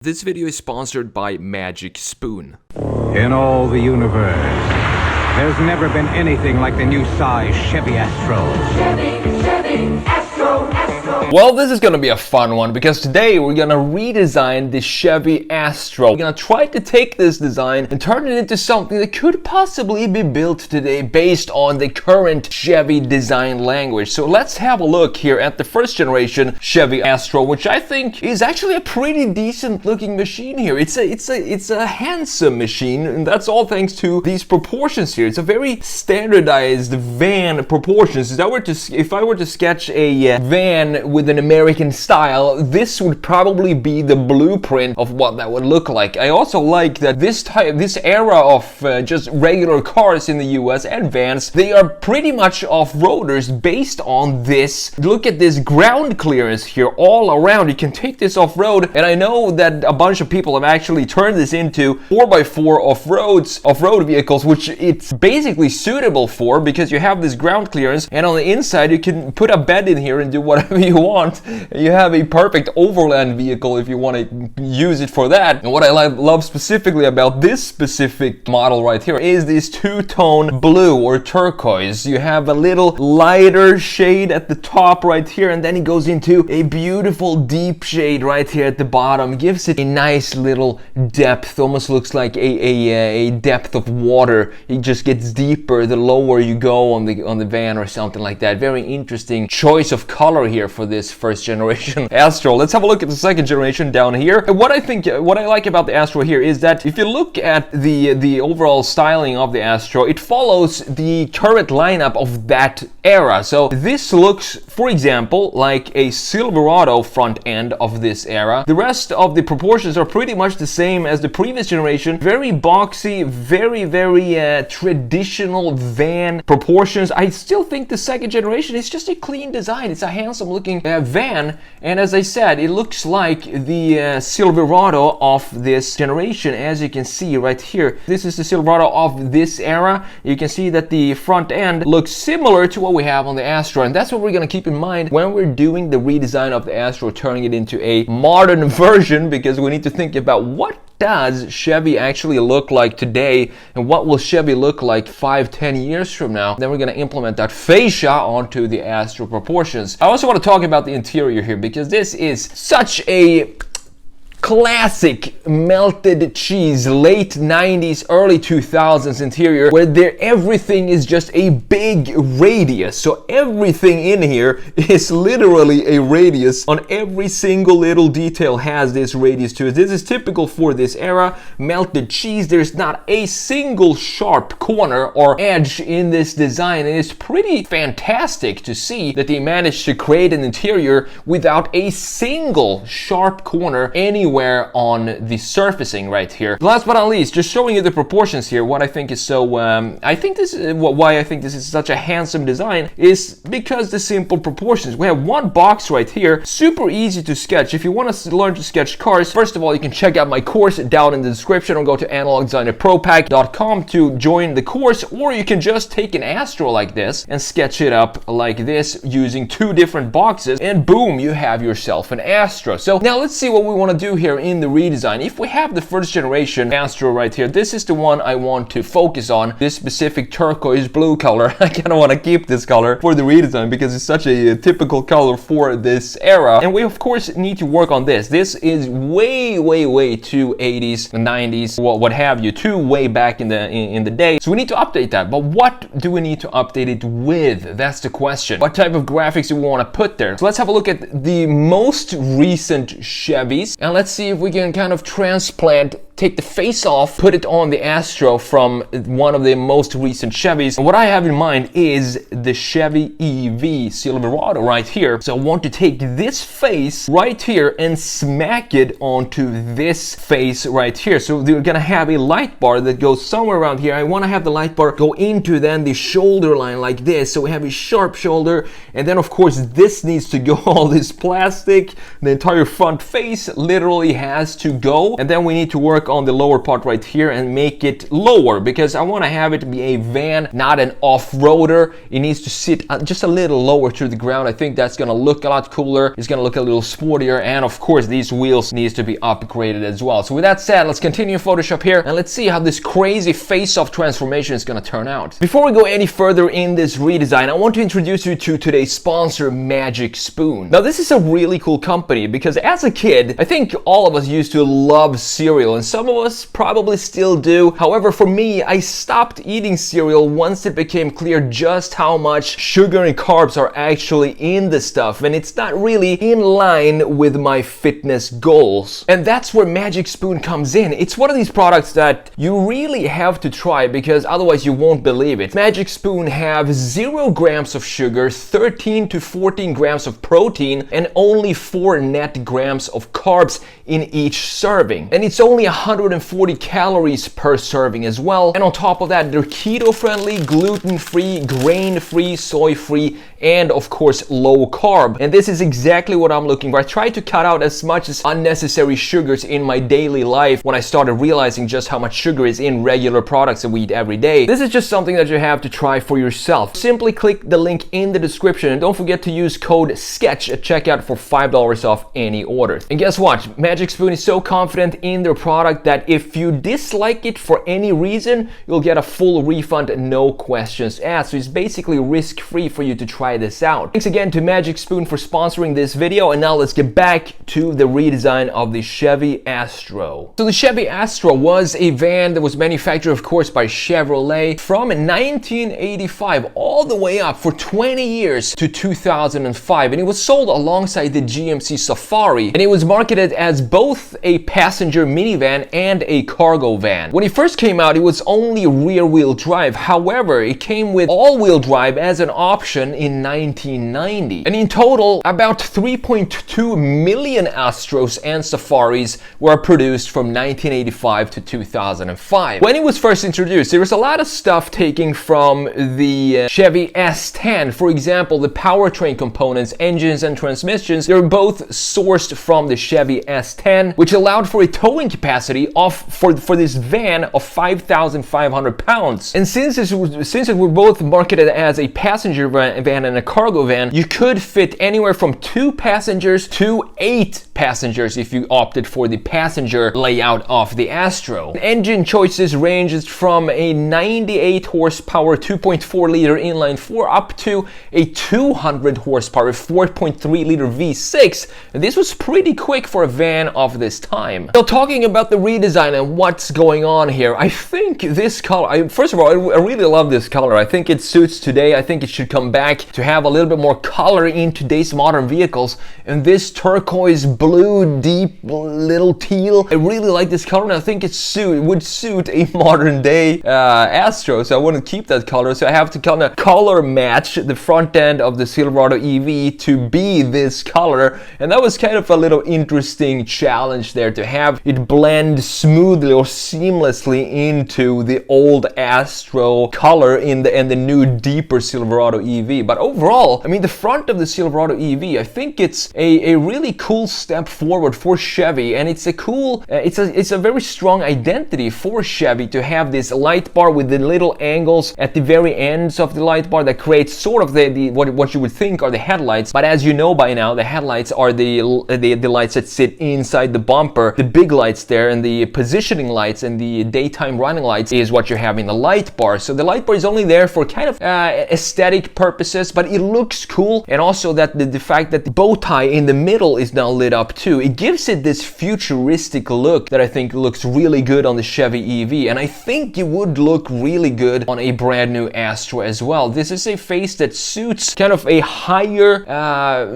This video is sponsored by Magic Spoon. In all the universe, there's never been anything like the new size Chevy ASTRO. Chevy ASTRO. Well, this is gonna be a fun one because today we're gonna redesign the Chevy ASTRO. We're gonna try to take this design and turn it into something that could possibly be built today based on the current Chevy design language. So let's have a look here at the first generation Chevy ASTRO, which I think is actually a pretty decent looking machine here. It's a handsome machine, and that's all thanks to these proportions here. It's a very standardized van proportions. If I were to sketch a van with an American style, this would probably be the blueprint of what that would look like. I also like that this era of just regular cars in the US and vans, they are pretty much off-roaders based on this. Look at this ground clearance here all around. You can take this off-road, and I know that a bunch of people have actually turned this into 4x4 off-road vehicles, which it's basically suitable for because you have this ground clearance, and on the inside you can put a bed in here and do whatever you want. You have a perfect overland vehicle if you want to use it for that. And what I love specifically about this specific model right here is this two-tone blue or turquoise. You have a little lighter shade at the top right here, and then it goes into a beautiful deep shade right here at the bottom. Gives it a nice little depth, almost looks like a depth of water. It just gets deeper the lower you go on the van or something like that. Very interesting choice of color here for this first generation ASTRO. Let's have a look at the second generation down here. And what I like about the ASTRO here is that if you look at the overall styling of the ASTRO, it follows the current lineup of that era. So this looks, for example, like a Silverado front end of this era. The rest of the proportions are pretty much the same as the previous generation. Very boxy, very traditional van proportions. I still think the second generation is just a clean design. It's a handsome looking van, and as I said, it looks like the Silverado of this generation. As you can see right here, this is the Silverado of this era. You can see that the front end looks similar to what we have on the ASTRO, and that's what we're going to keep in mind when we're doing the redesign of the ASTRO, turning it into a modern version, because we need to think about what does Chevy actually look like today, and what will Chevy look like 5-10 years from now. Then we're going to implement that fascia onto the ASTRO proportions. I also want to talk about the interior here, because this is such a classic melted cheese late 90s early 2000s interior, where everything is just a big radius. So everything in here is literally a radius. On every single little detail has this radius to it. This is typical for this era. Melted cheese, there's not a single sharp corner or edge in this design, and it's pretty fantastic to see that they managed to create an interior without a single sharp corner anywhere on the surfacing right here. Last but not least, just showing you the proportions here. What I think is so, why I think this is such a handsome design is because the simple proportions. We have one box right here, super easy to sketch. If you want to learn to sketch cars, first of all, you can check out my course down in the description, or go to analogdesignerpropack.com to join the course, or you can just take an ASTRO like this and sketch it up like this using two different boxes, and boom, you have yourself an ASTRO. So now let's see what we want to do here in the redesign. If we have the first generation ASTRO right here, this is the one I want to focus on, this specific turquoise blue color. I kind of want to keep this color for the redesign because it's such a typical color for this era, and we of course need to work on this. This is way too 80s, 90s, what have you, too way back in the day. So we need to update that, but what do we need to update it with? That's the question. What type of graphics do we want to put there? So let's have a look at the most recent Chevys, and let's see if we can kind of take the face off, put it on the ASTRO from one of the most recent Chevys. And what I have in mind is the Chevy EV Silverado right here. So I want to take this face right here and smack it onto this face right here. So they're gonna have a light bar that goes somewhere around here. I want to have the light bar go into then the shoulder line like this. So we have a sharp shoulder, and then of course this needs to go. All this plastic, the entire front face literally has to go, and then we need to work work on the lower part right here and make it lower, because I want to have it be a van, not an off-roader. It needs to sit just a little lower to the ground. I think that's gonna look a lot cooler. It's gonna look a little sportier, and of course these wheels needs to be upgraded as well. So with that said, let's continue Photoshop here and let's see how this crazy face-off transformation is gonna turn out. Before we go any further in this redesign, I want to introduce you to today's sponsor, Magic Spoon. Now this is a really cool company because as a kid, I think all of us used to love cereal, and some of us probably still do. However, for me, I stopped eating cereal once it became clear just how much sugar and carbs are actually in the stuff, and it's not really in line with my fitness goals. And that's where Magic Spoon comes in. It's one of these products that you really have to try because otherwise you won't believe it. Magic Spoon have 0 grams of sugar, 13 to 14 grams of protein, and only 4 net grams of carbs in each serving. And it's only 140 calories per serving as well. And on top of that, they're keto friendly, gluten free, grain free, soy free, and of course low carb. And this is exactly what I'm looking for. I try to cut out as much as unnecessary sugars in my daily life when I started realizing just how much sugar is in regular products that we eat every day. This is just something that you have to try for yourself. Simply click the link in the description and don't forget to use code SKETCH at checkout for $5 off any order. And guess what? Magic Spoon is so confident in their product that if you dislike it for any reason, you'll get a full refund, no questions asked. So it's basically risk-free for you to try this out. Thanks again to Magic Spoon for sponsoring this video, and now let's get back to the redesign of the Chevy ASTRO. So the Chevy ASTRO was a van that was manufactured, of course, by Chevrolet from 1985 all the way up for 20 years to 2005, and it was sold alongside the GMC Safari, and it was marketed as both a passenger minivan and a cargo van. When it first came out, it was only rear-wheel drive. However, it came with all-wheel drive as an option in 1990. And in total, about 3.2 million Astros and Safaris were produced from 1985 to 2005. When it was first introduced, there was a lot of stuff taken from the Chevy S10. For example, the powertrain components, engines and transmissions, they were both sourced from the Chevy S10, which allowed for a towing capacity for this van of 5,500 pounds. And since it were both marketed as a passenger van and a cargo van, you could fit anywhere from 2 passengers to 8 passengers if you opted for the passenger layout of the Astro. Engine choices ranged from a 98 horsepower 2.4 liter inline 4 up to a 200 horsepower 4.3 liter V6, and this was pretty quick for a van of this time. So talking about the redesign and what's going on here, I think this color, first of all, I really love this color. I think it suits today. I think it should come back to have a little bit more color in today's modern vehicles, and this turquoise blue deep little teal, I really like this color, and I think it would suit a modern day Astro, so I want to keep that color. So I have to kind of color match the front end of the Silverado EV to be this color, and that was kind of a little interesting challenge there, to have it blend smoothly or seamlessly into the old Astro color in the new deeper Silverado EV. But overall, I mean, the front of the Silverado EV, I think it's a really cool step forward for Chevy, and it's a cool, it's a very strong identity for Chevy to have this light bar with the little angles at the very ends of the light bar that creates sort of what you would think are the headlights. But as you know by now, the headlights are the lights that sit inside the bumper. The big lights there and the positioning lights and the daytime running lights is what you have in the light bar. So the light bar is only there for kind of aesthetic purposes, but it looks cool. And also that the fact that the bow tie in the middle is now lit up too, it gives it this futuristic look that I think looks really good on the Chevy EV, and I think it would look really good on a brand new Astro as well. This is a face that suits kind of a higher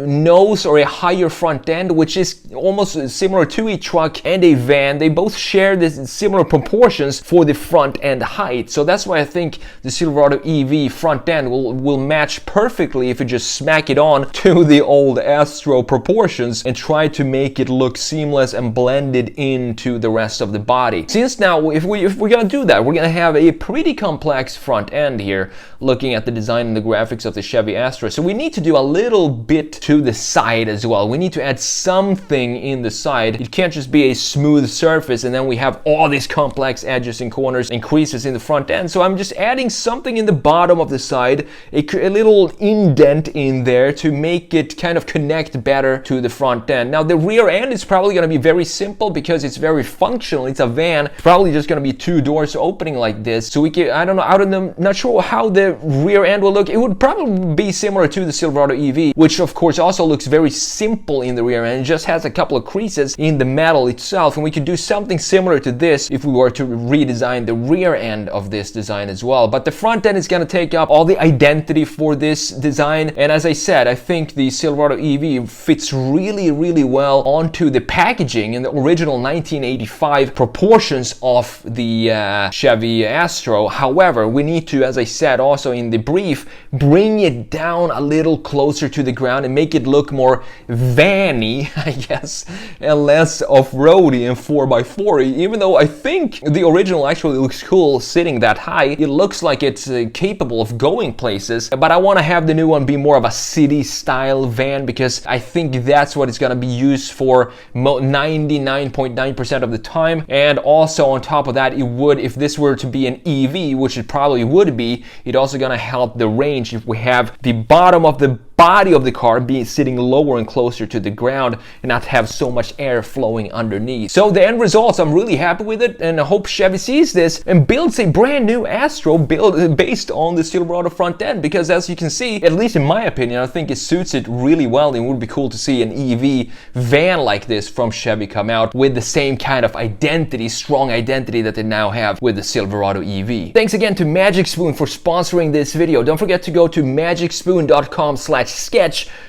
nose or a higher front end, which is almost similar to a truck and a van. They both share this similar proportions for the front end height, so that's why I think the Silverado EV front end will match perfectly perfectly if you just smack it on to the old Astro proportions and try to make it look seamless and blended into the rest of the body. Since now, if we're gonna do that, we're gonna have a pretty complex front end here, looking at the design and the graphics of the Chevy Astro. So we need to do a little bit to the side as well. We need to add something in the side. It can't just be a smooth surface and then we have all these complex edges and corners and creases in the front end. So I'm just adding something in the bottom of the side, a little indent in there to make it kind of connect better to the front end. Now the rear end is probably going to be very simple because it's very functional. It's a van. It's probably just going to be two doors opening like this. So we can, I don't know, not sure how the rear end will look. It would probably be similar to the Silverado EV, which of course also looks very simple in the rear end. It just has a couple of creases in the metal itself, and we could do something similar to this if we were to redesign the rear end of this design as well. But the front end is going to take up all the identity for this design, and as I said, I think the Silverado EV fits really well onto the packaging in the original 1985 proportions of the Chevy Astro. However, we need to, as I said also in the brief, bring it down a little closer to the ground and make it look more van-y, I guess, and less off-roady and 4x4. Even though I think the original actually looks cool sitting that high, it looks like it's capable of going places, but I want to have the new one be more of a city-style van because I think that's what it's going to be used for 99.9% of the time. And also on top of that, it would, if this were to be an EV, which it probably would be, it also going to help the range if we have the bottom of the body of the car being sitting lower and closer to the ground and not have so much air flowing underneath. So the end results, I'm really happy with it, and I hope Chevy sees this and builds a brand new Astro based on the Silverado front end, because as you can see, at least in my opinion, I think it suits it really well. It would be cool to see an EV van like this from Chevy come out with the same kind of identity, strong identity that they now have with the Silverado EV. Thanks again to Magic Spoon for sponsoring this video. Don't forget to go to magicspoon.com/sketch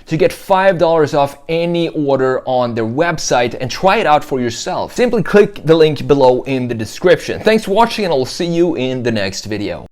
to get $5 off any order on their website and try it out for yourself. Simply click the link below in the description. Thanks for watching, and I'll see you in the next video.